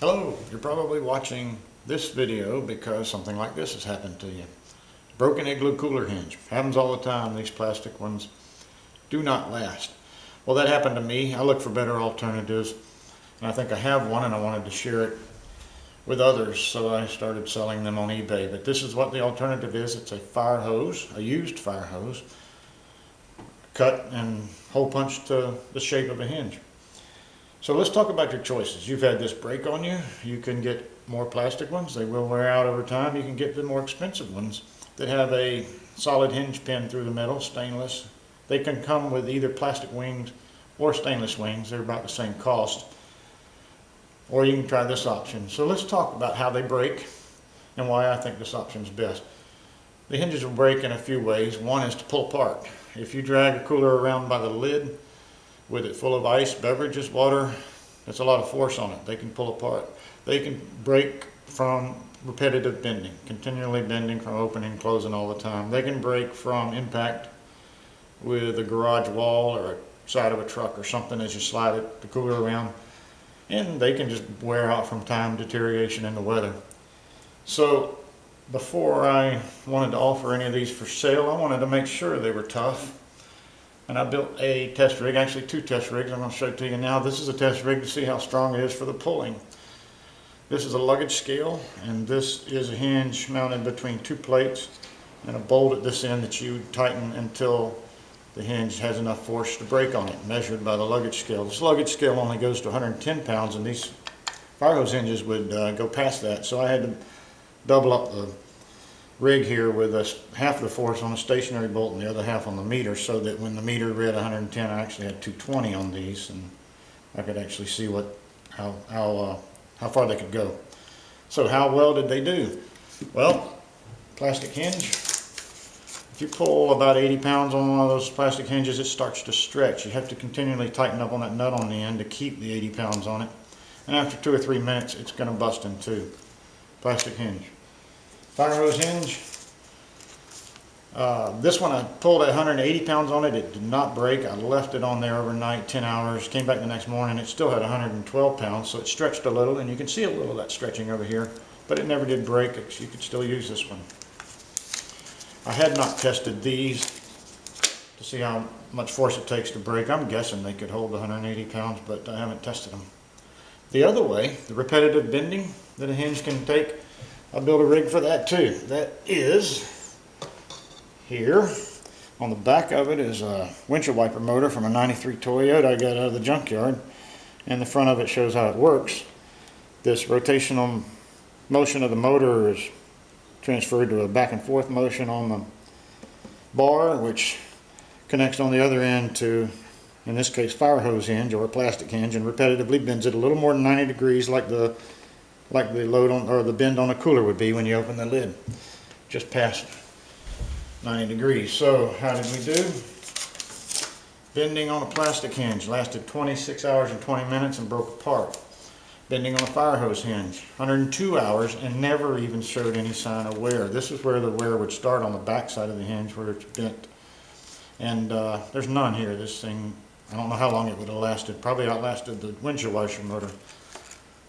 Hello, you're probably watching this video because something like this has happened to you. Broken igloo cooler hinge. Happens all the time. These plastic ones do not last. Well, that happened to me. I looked for better alternatives, and I think I have one, and I wanted to share it with others, so I started selling them on eBay. But this is what the alternative is. It's a fire hose, a used fire hose, cut and hole punched to the shape of a hinge. So let's talk about your choices. You've had this break on you. You can get more plastic ones. They will wear out over time. You can get the more expensive ones that have a solid hinge pin through the middle, stainless. They can come with either plastic wings or stainless wings. They're about the same cost. Or you can try this option. So let's talk about how they break and why I think this option is best. The hinges will break in a few ways. One is to pull apart. If you drag a cooler around by the lid with it full of ice, beverages, water, that's a lot of force on it. They can pull apart. They can break from repetitive bending, continually bending from opening and closing all the time. They can break from impact with a garage wall or a side of a truck or something as you slide the cooler around. And they can just wear out from time, deterioration in the weather. So before I wanted to offer any of these for sale, I wanted to make sure they were tough. And I built a test rig, actually two test rigs. I'm going to show it to you now. This is a test rig to see how strong it is for the pulling. This is a luggage scale, and this is a hinge mounted between two plates and a bolt at this end that you tighten until the hinge has enough force to break on it, measured by the luggage scale. This luggage scale only goes to 110 pounds, and these fire hose hinges would go past that. So I had to double up the rig here with half of the force on a stationary bolt and the other half on the meter, so that when the meter read 110, I actually had 220 on these, and I could actually see how far they could go. So how well did they do? Well, plastic hinge. If you pull about 80 pounds on one of those plastic hinges, it starts to stretch. You have to continually tighten up on that nut on the end to keep the 80 pounds on it. And after 2 or 3 minutes, it's going to bust in two. Plastic hinge. Fire hose hinge. This one I pulled at 180 pounds on it. It did not break. I left it on there overnight, 10 hours. Came back the next morning. It still had 112 pounds, so it stretched a little, and you can see a little of that stretching over here. But it never did break. You could still use this one. I had not tested these to see how much force it takes to break. I'm guessing they could hold 180 pounds, but I haven't tested them. The other way, the repetitive bending that a hinge can take, I built a rig for that too. That is here. On the back of it is a windshield wiper motor from a 93 Toyota I got out of the junkyard. And the front of it shows how it works. This rotational motion of the motor is transferred to a back and forth motion on the bar, which connects on the other end to, in this case, fire hose hinge or a plastic hinge, and repetitively bends it a little more than 90 degrees like the load on, or the bend on a cooler would be when you open the lid, just past 90 degrees. So how did we do? Bending on a plastic hinge lasted 26 hours and 20 minutes and broke apart. Bending on a fire hose hinge, 102 hours, and never even showed any sign of wear. This is where the wear would start, on the back side of the hinge where it's bent. And there's none here. This thing, I don't know how long it would have lasted. Probably outlasted the windshield washer motor.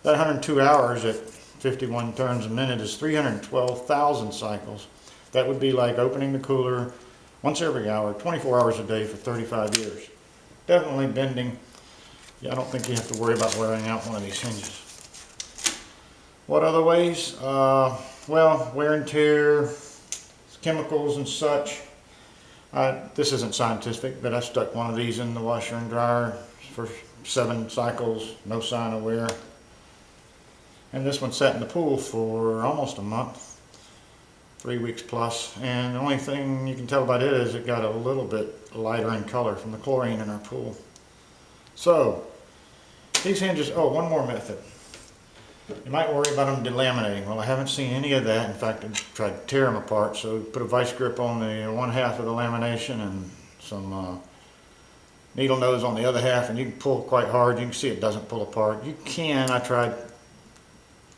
That 102 hours at 51 turns a minute is 312,000 cycles. That would be like opening the cooler once every hour, 24 hours a day for 35 years. Definitely bending. Yeah, I don't think you have to worry about wearing out one of these hinges. What other ways? Well, wear and tear, chemicals and such. This isn't scientific, but I stuck one of these in the washer and dryer for 7 cycles, no sign of wear. And this one sat in the pool for almost a month, 3 weeks plus. And the only thing you can tell about it is it got a little bit lighter in color from the chlorine in our pool. So, these hinges, oh, one more method. You might worry about them delaminating. Well, I haven't seen any of that. In fact, I tried to tear them apart. So put a vice grip on the one half of the lamination and some needle nose on the other half, and you can pull quite hard. You can see it doesn't pull apart. You can. I tried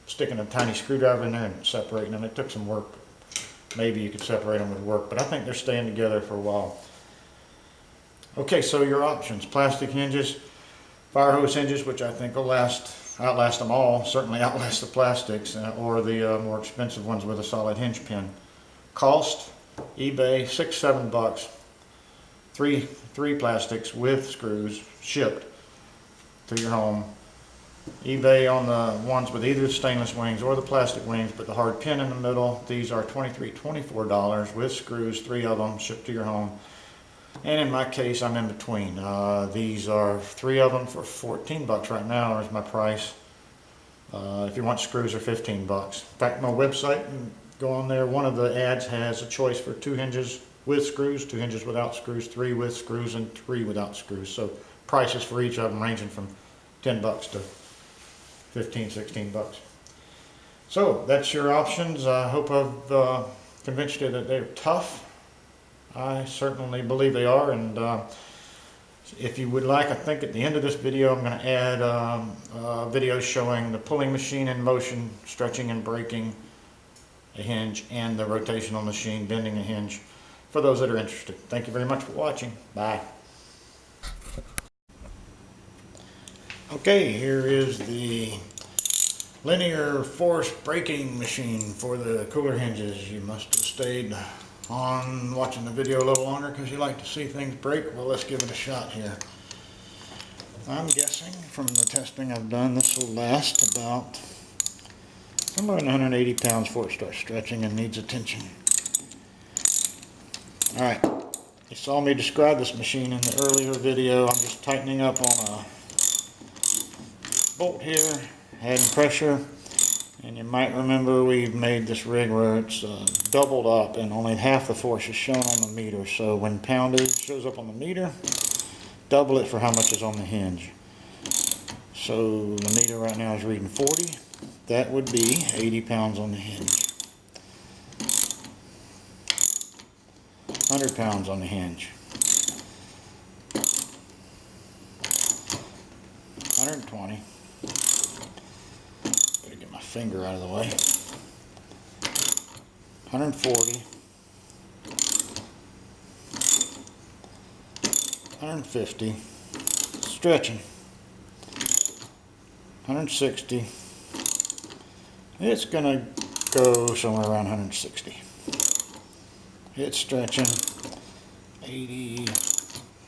sticking a tiny screwdriver in there and separating them. It took some work. Maybe you could separate them with work, but I think they're staying together for a while. Okay, so your options: plastic hinges, Firehose hinges, which I think will outlast them all, certainly outlast the plastics, or the more expensive ones with a solid hinge pin. Cost, eBay, $6-7. Three plastics with screws shipped to your home. eBay on the ones with either the stainless wings or the plastic wings, but the hard pin in the middle. These are $24 with screws, 3 of them shipped to your home. And in my case, I'm in between. These are 3 of them for $14 right now is my price. If you want screws, are $15. In fact, my website, you go on there, one of the ads has a choice for 2 hinges with screws, 2 hinges without screws, 3 with screws, and 3 without screws. So prices for each of them ranging from $10 to $15-16. So that's your options. I hope I've convinced you that they're tough. I certainly believe they are, and if you would like, I think at the end of this video I'm going to add a video showing the pulling machine in motion, stretching and breaking a hinge, and the rotational machine bending a hinge, for those that are interested. Thank you very much for watching. Bye. Okay, here is the linear force braking machine for the cooler hinges. You must have stayed on watching the video a little longer because you like to see things break. Well, let's give it a shot here. I'm guessing from the testing I've done, this will last about somewhere in 180 pounds before it starts stretching and needs attention. Alright, you saw me describe this machine in the earlier video. I'm just tightening up on a bolt here, adding pressure. And you might remember we've made this rig where it's doubled up and only half the force is shown on the meter. So when poundage shows up on the meter, double it for how much is on the hinge. So the meter right now is reading 40. That would be 80 pounds on the hinge. 100 pounds on the hinge. 120. Finger out of the way. 140. 150. Stretching. 160. It's gonna go somewhere around 160. It's stretching. 80.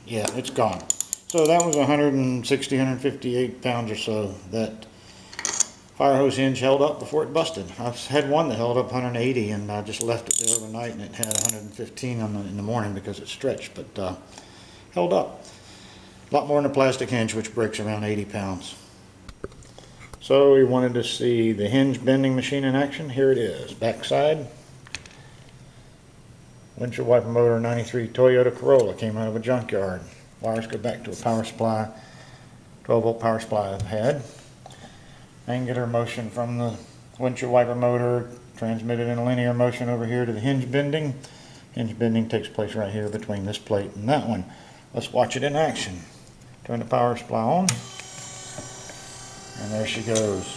Yeah, it's gone. So that was 160, 158 pounds or so that Firehose hinge held up before it busted. I've had one that held up 180 and I just left it there overnight and it had 115 in the morning because it stretched, but held up. A lot more than a plastic hinge, which breaks around 80 pounds. So we wanted to see the hinge bending machine in action. Here it is. Backside. Windshield wiper motor 93 Toyota Corolla, came out of a junkyard. Wires go back to a power supply, 12 volt power supply I've had. Angular motion from the windshield wiper motor transmitted in a linear motion over here to the hinge bending. Hinge bending takes place right here between this plate and that one. Let's watch it in action. Turn the power supply on, and there she goes.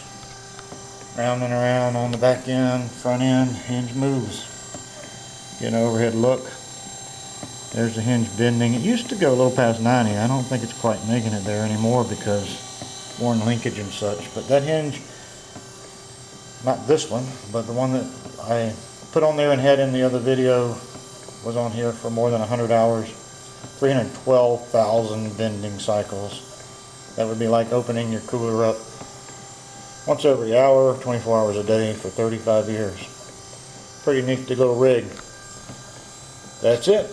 Round and around on the back end, front end, hinge moves. Get an overhead look. There's the hinge bending. It used to go a little past 90. I don't think it's quite making it there anymore because worn linkage and such, but that hinge, not this one, but the one that I put on there and had in the other video, was on here for more than 100 hours, 312,000 bending cycles. That would be like opening your cooler up once every hour, 24 hours a day for 35 years. Pretty neat little rig. That's it.